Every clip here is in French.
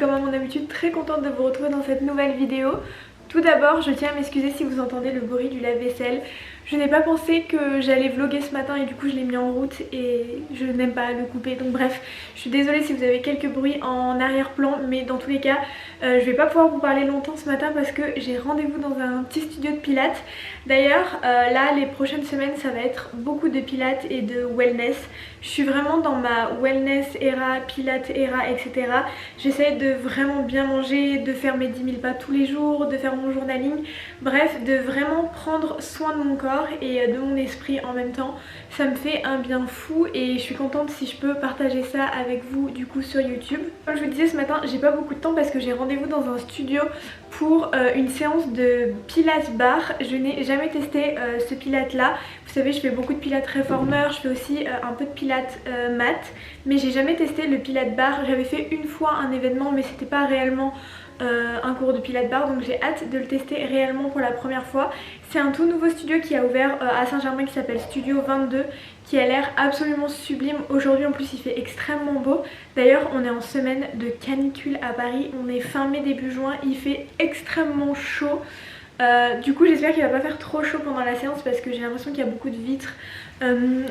comme à mon habitude très contente de vous retrouver dans cette nouvelle vidéo. Tout d'abord, je tiens à m'excuser si vous entendez le bruit du lave-vaisselle. Je n'ai pas pensé que j'allais vlogger ce matin et du coup je l'ai mis en route et je n'aime pas le couper. Donc bref, je suis désolée si vous avez quelques bruits en arrière-plan, mais dans tous les cas, je vais pas pouvoir vous parler longtemps ce matin parce que j'ai rendez-vous dans un petit studio de pilates. D'ailleurs, là, les prochaines semaines, ça va être beaucoup de pilates et de wellness. Je suis vraiment dans ma wellness era, pilates era, etc. J'essaie de vraiment bien manger, de faire mes 10 000 pas tous les jours, de faire mon journaling. Bref, de vraiment prendre soin de mon corps et de mon esprit en même temps. Ça me fait un bien fou et je suis contente si je peux partager ça avec vous du coup sur YouTube. Comme je vous disais ce matin, j'ai pas beaucoup de temps parce que j'ai rendez-vous dans un studio pour une séance de pilates bar. Je n'ai jamais testé ce pilates là. Vous savez, je fais beaucoup de pilates réformeur, je fais aussi un peu de pilates mat, mais j'ai jamais testé le pilates bar. J'avais fait une fois un événement mais c'était pas réellement un cours de pilates bar, donc j'ai hâte de le tester réellement pour la première fois. C'est un tout nouveau studio qui a ouvert à Saint-Germain qui s'appelle Studio 22, qui a l'air absolument sublime. Aujourd'hui en plus il fait extrêmement beau. D'ailleurs on est en semaine de canicule à Paris, on est fin mai début juin, il fait extrêmement chaud. Du coup j'espère qu'il va pas faire trop chaud pendant la séance parce que j'ai l'impression qu'il y a beaucoup de vitres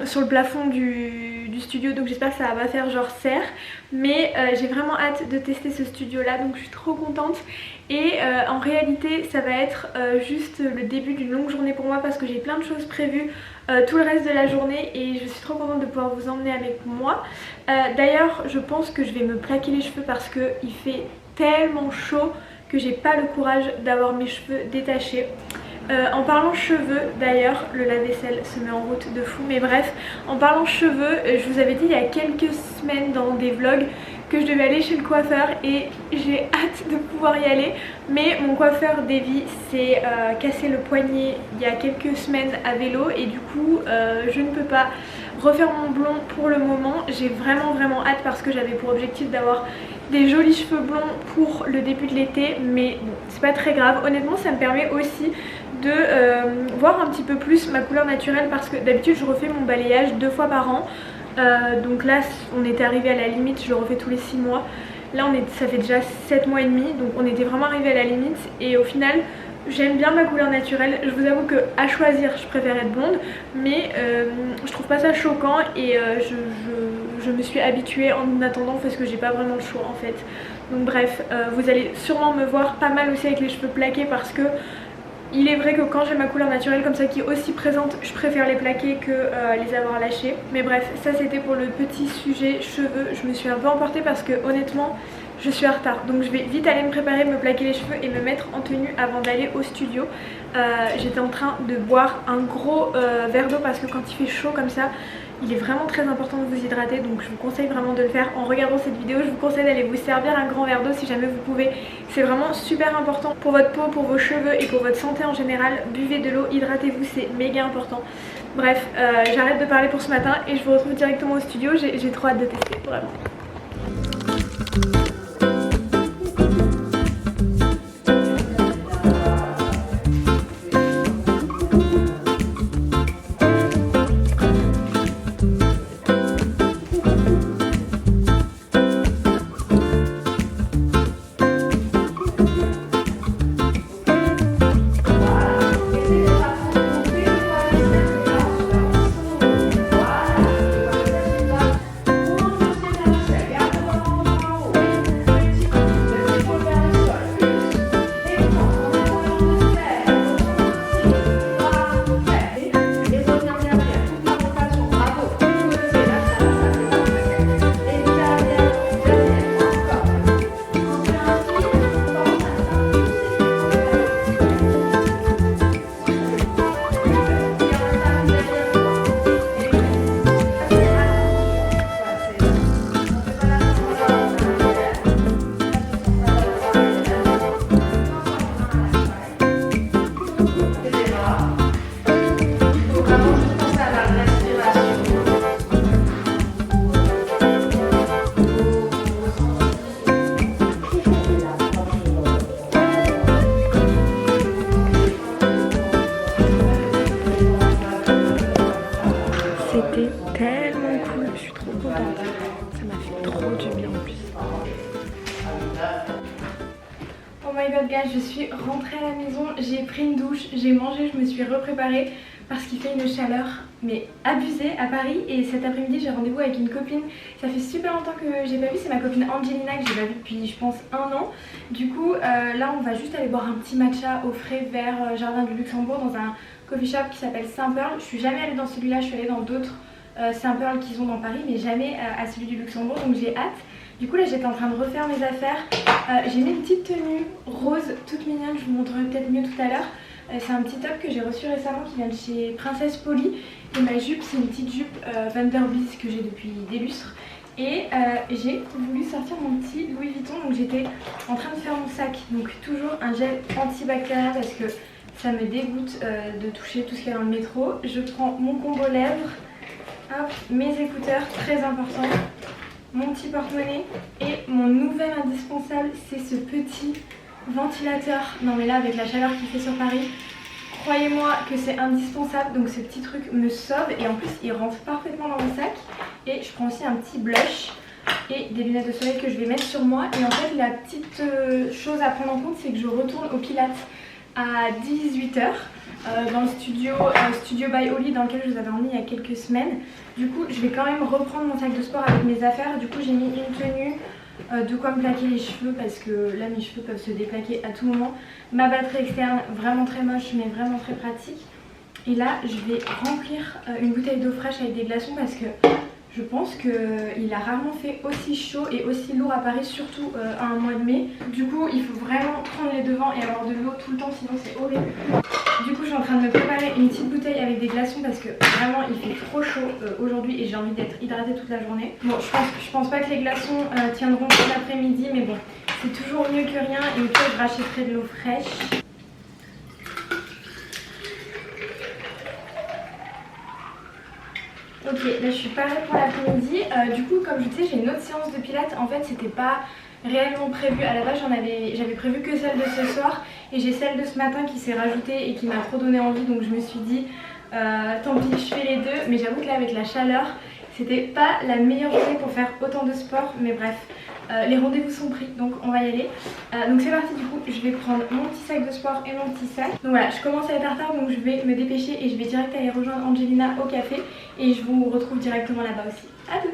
sur le plafond du studio, donc j'espère que ça va pas faire genre serre. Mais j'ai vraiment hâte de tester ce studio là, donc je suis trop contente. Et en réalité ça va être juste le début d'une longue journée pour moi parce que j'ai plein de choses prévues tout le reste de la journée et je suis trop contente de pouvoir vous emmener avec moi. D'ailleurs je pense que je vais me plaquer les cheveux parce qu'il fait tellement chaud que j'ai pas le courage d'avoir mes cheveux détachés. En parlant cheveux, d'ailleurs, le lave-vaisselle se met en route de fou, mais bref, en parlant cheveux, je vous avais dit il y a quelques semaines dans des vlogs que je devais aller chez le coiffeur et j'ai hâte de pouvoir y aller, mais mon coiffeur Davy s'est cassé le poignet il y a quelques semaines à vélo et du coup je ne peux pas refaire mon blond pour le moment. J'ai vraiment hâte parce que j'avais pour objectif d'avoir des jolis cheveux blonds pour le début de l'été, mais bon, c'est pas très grave. Honnêtement ça me permet aussi de voir un petit peu plus ma couleur naturelle parce que d'habitude je refais mon balayage 2 fois par an. Donc là on était arrivé à la limite, je le refais tous les 6 mois. Là ça fait déjà 7 mois et demi, donc on était vraiment arrivé à la limite et au final j'aime bien ma couleur naturelle. Je vous avoue que à choisir je préfère être blonde, mais je trouve pas ça choquant et je me suis habituée en attendant parce que j'ai pas vraiment le choix en fait. Donc bref, vous allez sûrement me voir pas mal aussi avec les cheveux plaqués parce que il est vrai que quand j'ai ma couleur naturelle comme ça qui est aussi présente, je préfère les plaquer que les avoir lâchés. Mais bref, ça c'était pour le petit sujet cheveux. Je me suis un peu emportée parce que honnêtement je suis en retard. Donc je vais vite aller me préparer, me plaquer les cheveux et me mettre en tenue avant d'aller au studio. J'étais en train de boire un gros verre d'eau parce que quand il fait chaud comme ça, il est vraiment très important de vous hydrater, donc je vous conseille vraiment de le faire en regardant cette vidéo. Je vous conseille d'aller vous servir un grand verre d'eau si jamais vous pouvez. C'est vraiment super important pour votre peau, pour vos cheveux et pour votre santé en général. Buvez de l'eau, hydratez-vous, c'est méga important. Bref, j'arrête de parler pour ce matin et je vous retrouve directement au studio. J'ai trop hâte de tester, vraiment. up guys, je suis rentrée à la maison, j'ai pris une douche, j'ai mangé, je me suis repréparée parce qu'il fait une chaleur mais abusée à Paris et cet après-midi j'ai rendez-vous avec une copine. Ça fait super longtemps que j'ai pas vu, c'est ma copine Angelina que j'ai pas vu depuis je pense 1 an. Du coup là on va juste aller boire un petit matcha au frais vers Jardin du Luxembourg dans un coffee shop qui s'appelle Saint-Pearl. Je suis jamais allée dans celui-là, je suis allée dans d'autres Saint-Pearl qu'ils ont dans Paris mais jamais à celui du Luxembourg, donc j'ai hâte. Du coup là j'étais en train de refaire mes affaires, j'ai mis une petite tenue rose toute mignonne, je vous montrerai peut-être mieux tout à l'heure. C'est un petit top que j'ai reçu récemment qui vient de chez Princesse Polly. Et ma jupe c'est une petite jupe Vanderbilt que j'ai depuis des lustres. Et j'ai voulu sortir mon petit Louis Vuitton, donc j'étais en train de faire mon sac. Donc toujours un gel antibactérien parce que ça me dégoûte de toucher tout ce qu'il y a dans le métro. Je prends mon combo lèvres, hop, mes écouteurs très importants, mon petit porte-monnaie et mon nouvel indispensable c'est ce petit ventilateur. Non mais là avec la chaleur qu'il fait sur Paris, croyez-moi que c'est indispensable. Donc ce petit truc me sauve et en plus il rentre parfaitement dans mon sac. Et je prends aussi un petit blush et des lunettes de soleil que je vais mettre sur moi. Et en fait la petite chose à prendre en compte c'est que je retourne au Pilates à 18 h dans le studio by Oli dans lequel je vous avais emmené il y a quelques semaines. Du coup je vais quand même reprendre mon sac de sport avec mes affaires. Du coup j'ai mis une tenue, de quoi me plaquer les cheveux parce que là mes cheveux peuvent se déplaquer à tout moment. Ma batterie externe vraiment très moche mais vraiment très pratique. Et là je vais remplir une bouteille d'eau fraîche avec des glaçons parce que je pense qu'il a rarement fait aussi chaud et aussi lourd à Paris, surtout à un mois de mai. Du coup il faut vraiment prendre les devants et avoir de l'eau tout le temps sinon c'est horrible. Du coup je suis en train de me préparer une petite bouteille avec des glaçons parce que vraiment il fait trop chaud aujourd'hui et j'ai envie d'être hydratée toute la journée. Bon je pense pas que les glaçons tiendront tout l'après-midi mais bon c'est toujours mieux que rien et au pire je rachèterai de l'eau fraîche. Ok, là je suis parée pour l'après-midi. Du coup comme je vous disais j'ai une autre séance de pilates. En fait c'était pas réellement prévu. À la base j'avais prévu que celle de ce soir. Et j'ai celle de ce matin qui s'est rajoutée et qui m'a trop donné envie. Donc je me suis dit tant pis je fais les deux. Mais j'avoue que là avec la chaleur c'était pas la meilleure journée pour faire autant de sport. Mais bref, les rendez-vous sont pris donc on va y aller. Donc c'est parti, du coup je vais prendre mon petit sac de sport et mon petit sac. Donc voilà, je commence à être en retard donc je vais me dépêcher et je vais direct aller rejoindre Angelina au café. Et je vous retrouve directement là-bas aussi. A toutes.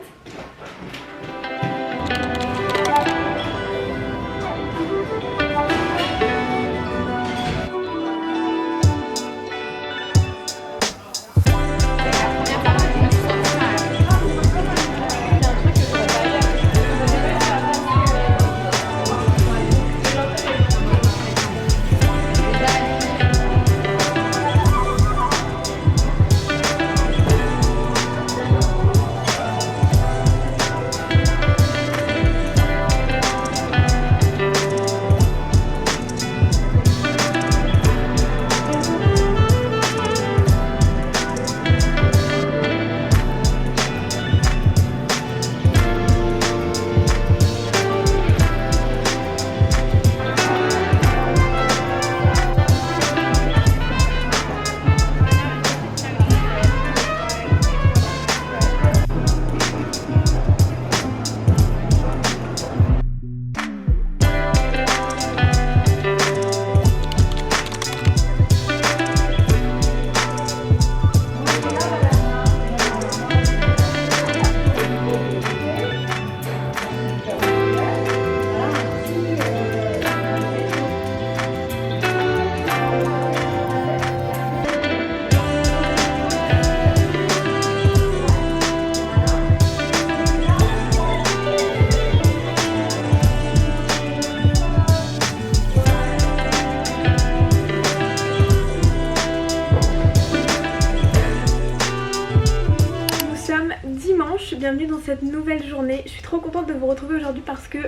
Bienvenue dans cette nouvelle journée. Je suis trop contente de vous retrouver aujourd'hui parce que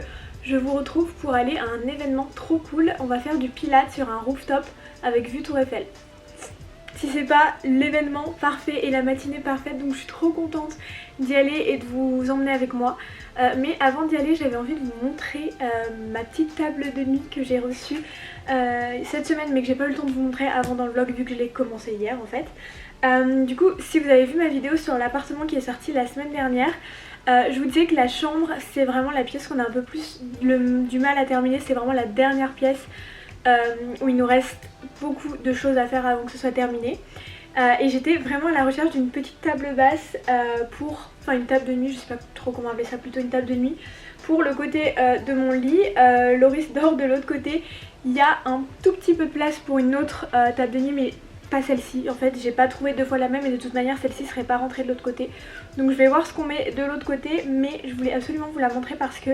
je vous retrouve pour aller à un événement trop cool. On va faire du pilates sur un rooftop avec vue Tour Eiffel. Si c'est pas l'événement parfait et la matinée parfaite, donc je suis trop contente d'y aller et de vous emmener avec moi. Mais avant d'y aller, j'avais envie de vous montrer ma petite table de nuit que j'ai reçue cette semaine mais que j'ai pas eu le temps de vous montrer avant dans le vlog vu que je l'ai commencé hier en fait. Du coup si vous avez vu ma vidéo sur l'appartement qui est sortie la semaine dernière, je vous disais que la chambre c'est vraiment la pièce qu'on a un peu plus du mal à terminer, c'est vraiment la dernière pièce où il nous reste beaucoup de choses à faire avant que ce soit terminé. Et j'étais vraiment à la recherche d'une petite table basse enfin une table de nuit, je sais pas trop comment appeler ça, plutôt une table de nuit pour le côté de mon lit. Loris dort de l'autre côté, il y a un tout petit peu de place pour une autre table de nuit mais pas celle-ci. En fait j'ai pas trouvé deux fois la même et de toute manière celle-ci serait pas rentrée de l'autre côté. Donc je vais voir ce qu'on met de l'autre côté, mais je voulais absolument vous la montrer parce que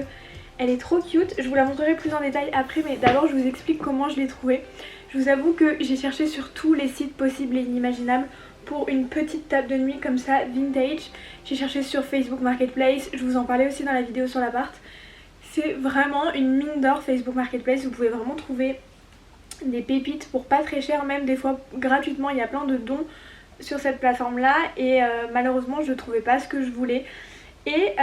elle est trop cute. Je vous la montrerai plus en détail après, mais d'abord je vous explique comment je l'ai trouvée. Je vous avoue que j'ai cherché sur tous les sites possibles et inimaginables pour une petite table de nuit comme ça, vintage. J'ai cherché sur Facebook Marketplace, je vous en parlais aussi dans la vidéo sur l'appart. C'est vraiment une mine d'or Facebook Marketplace, vous pouvez vraiment trouver des pépites pour pas très cher, même des fois gratuitement. Il y a plein de dons sur cette plateforme là et malheureusement je trouvais pas ce que je voulais. Et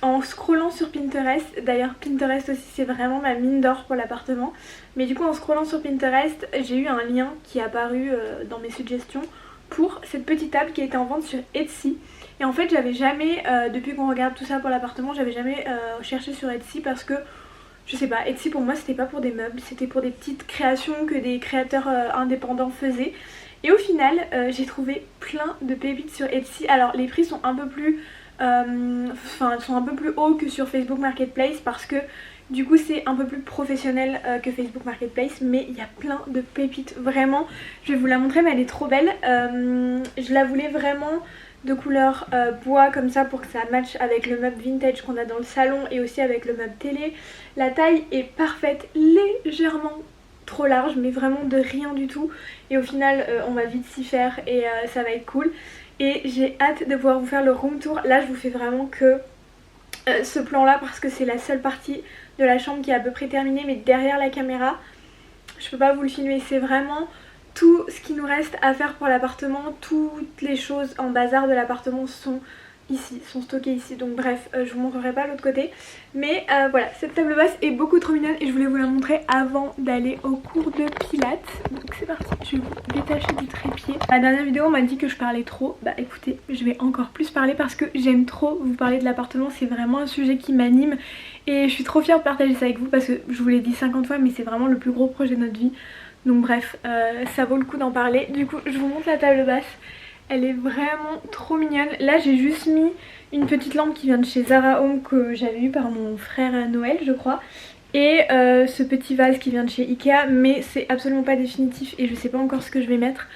en scrollant sur Pinterest, d'ailleurs Pinterest aussi c'est vraiment ma mine d'or pour l'appartement, mais du coup en scrollant sur Pinterest j'ai eu un lien qui est apparu dans mes suggestions pour cette petite table qui était en vente sur Etsy. Et en fait j'avais jamais, depuis qu'on regarde tout ça pour l'appartement, j'avais jamais cherché sur Etsy parce que je sais pas, Etsy pour moi c'était pas pour des meubles, c'était pour des petites créations que des créateurs indépendants faisaient. Et au final j'ai trouvé plein de pépites sur Etsy. Alors les prix sont un peu plus sont un peu plus hauts que sur Facebook Marketplace parce que du coup c'est un peu plus professionnel que Facebook Marketplace, mais il y a plein de pépites vraiment. Je vais vous la montrer mais elle est trop belle. Je la voulais vraiment de couleur bois comme ça pour que ça matche avec le meuble vintage qu'on a dans le salon et aussi avec le meuble télé. La taille est parfaite, légèrement trop large mais vraiment de rien du tout, et au final on va vite s'y faire et ça va être cool. Et j'ai hâte de pouvoir vous faire le room tour. Là je vous fais vraiment que ce plan là parce que c'est la seule partie de la chambre qui est à peu près terminée, mais derrière la caméra je peux pas vous le filmer. C'est vraiment tout ce qui nous reste à faire pour l'appartement. Toutes les choses en bazar de l'appartement sont ici, sont stockées ici. Donc bref, je vous montrerai pas l'autre côté. Mais voilà, cette table basse est beaucoup trop mignonne et je voulais vous la montrer avant d'aller au cours de pilates. Donc c'est parti, je vais vous détacher du trépied. La dernière vidéo on m'a dit que je parlais trop. Bah écoutez, je vais encore plus parler parce que j'aime trop vous parler de l'appartement. C'est vraiment un sujet qui m'anime et je suis trop fière de partager ça avec vous parce que je vous l'ai dit 50 fois mais c'est vraiment le plus gros projet de notre vie. Donc bref, ça vaut le coup d'en parler. Du coup je vous montre la table basse. Elle est vraiment trop mignonne. Là j'ai juste mis une petite lampe qui vient de chez Zara Home que j'avais eu par mon frère à Noël je crois. Et ce petit vase qui vient de chez Ikea, mais c'est absolument pas définitif et je sais pas encore ce que je vais mettre.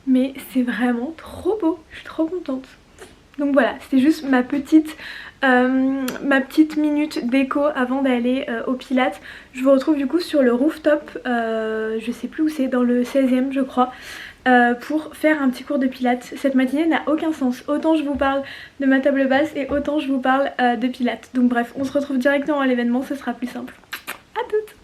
Mais c'est vraiment trop beau, je suis trop contente. Donc voilà, c'était juste ma petite minute déco avant d'aller au Pilates. Je vous retrouve du coup sur le rooftop, je sais plus où c'est, dans le 16e je crois. Pour faire un petit cours de pilates. Cette matinée n'a aucun sens, autant je vous parle de ma table basse et autant je vous parle de pilates. Donc bref, on se retrouve directement à l'événement, ce sera plus simple. À toutes.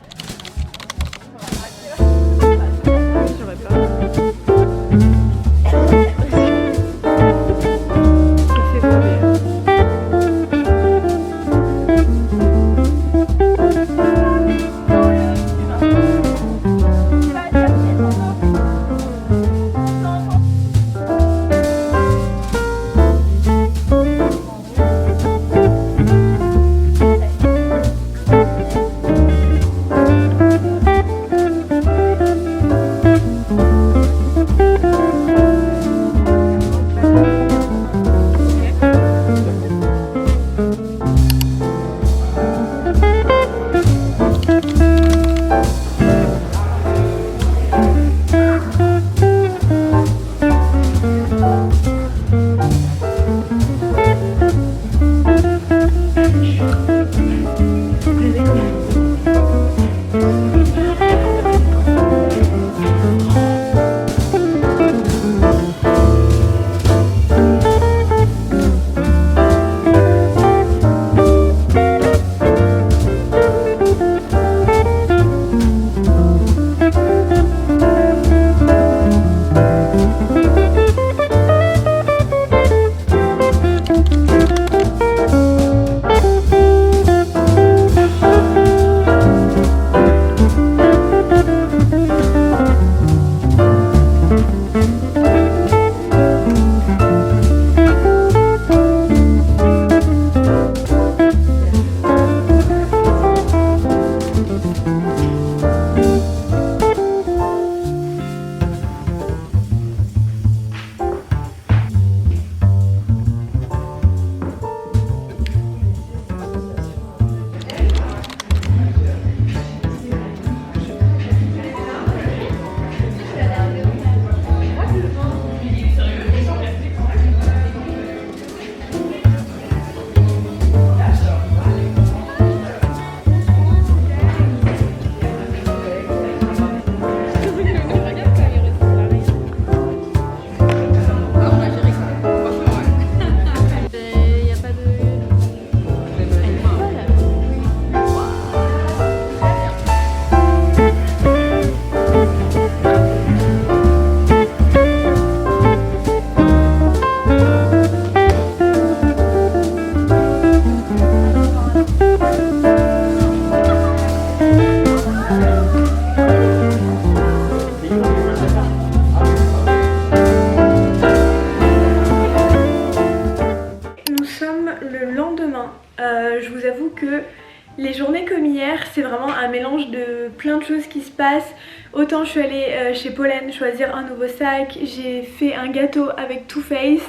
Les journées comme hier, c'est vraiment un mélange de plein de choses qui se passent. Autant je suis allée chez Pollen choisir un nouveau sac, j'ai fait un gâteau avec Too Faced.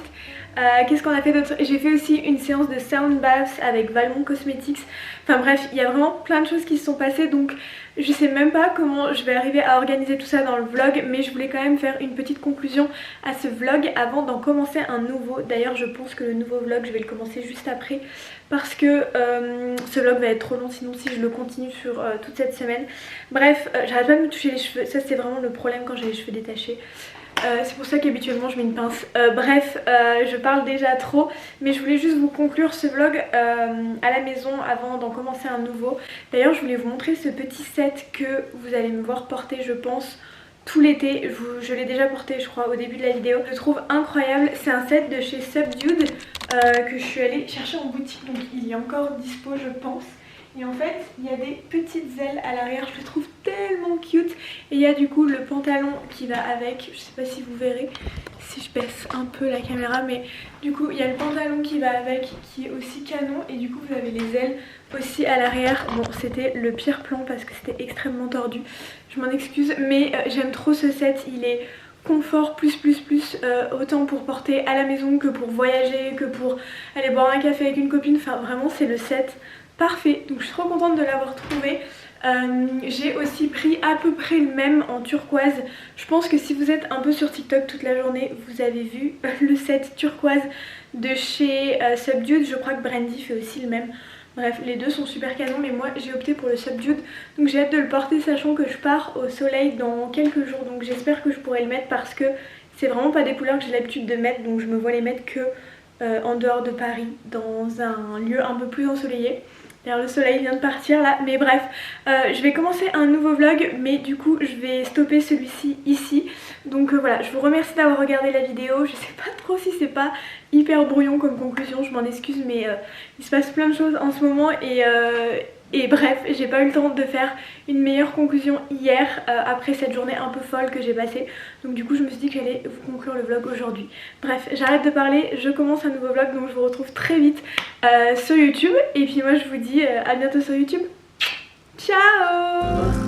Qu'est-ce qu'on a fait d'autre? J'ai fait aussi une séance de sound baths avec Valmont Cosmetics. Enfin bref, il y a vraiment plein de choses qui se sont passées, donc je sais même pas comment je vais arriver à organiser tout ça dans le vlog, mais je voulais quand même faire une petite conclusion à ce vlog avant d'en commencer un nouveau. D'ailleurs je pense que le nouveau vlog je vais le commencer juste après parce que ce vlog va être trop long sinon si je le continue sur toute cette semaine. Bref, j'arrête pas de me toucher les cheveux, ça c'est vraiment le problème quand j'ai les cheveux détachés. C'est pour ça qu'habituellement je mets une pince. Bref, je parle déjà trop, mais je voulais juste vous conclure ce vlog à la maison avant d'en commencer un nouveau. D'ailleurs je voulais vous montrer ce petit set que vous allez me voir porter je pense tout l'été. Je l'ai déjà porté je crois au début de la vidéo. Je le trouve incroyable, c'est un set de chez Subdued que je suis allée chercher en boutique, donc il est encore dispo je pense. Et en fait il y a des petites ailes à l'arrière, je le trouve tellement cute. Et il y a du coup le pantalon qui va avec, je sais pas si vous verrez si je baisse un peu la caméra, mais du coup il y a le pantalon qui va avec qui est aussi canon. Et du coup vous avez les ailes aussi à l'arrière. Bon c'était le pire plan parce que c'était extrêmement tordu, je m'en excuse, mais j'aime trop ce set, il est confort plus autant pour porter à la maison que pour voyager, que pour aller boire un café avec une copine. Enfin vraiment c'est le set parfait, donc je suis trop contente de l'avoir trouvé. J'ai aussi pris à peu près le même en turquoise. Je pense que si vous êtes un peu sur TikTok toute la journée, vous avez vu le set turquoise de chez Subdued. Je crois que Brandy fait aussi le même. Bref, les deux sont super canons, mais moi j'ai opté pour le Subdued. Donc j'ai hâte de le porter sachant que je pars au soleil dans quelques jours. Donc j'espère que je pourrai le mettre parce que c'est vraiment pas des couleurs que j'ai l'habitude de mettre. Donc je me vois les mettre que en dehors de Paris, dans un lieu un peu plus ensoleillé. D'ailleurs le soleil vient de partir là, mais bref, je vais commencer un nouveau vlog, mais du coup je vais stopper celui-ci ici. Donc voilà, je vous remercie d'avoir regardé la vidéo. Je sais pas trop si c'est pas hyper brouillon comme conclusion, je m'en excuse, mais il se passe plein de choses en ce moment et bref, j'ai pas eu le temps de faire une meilleure conclusion hier après cette journée un peu folle que j'ai passée. Donc du coup je me suis dit que j'allais vous conclure le vlog aujourd'hui. Bref, j'arrête de parler, je commence un nouveau vlog, donc je vous retrouve très vite sur YouTube. Et puis moi je vous dis à bientôt sur YouTube. Ciao!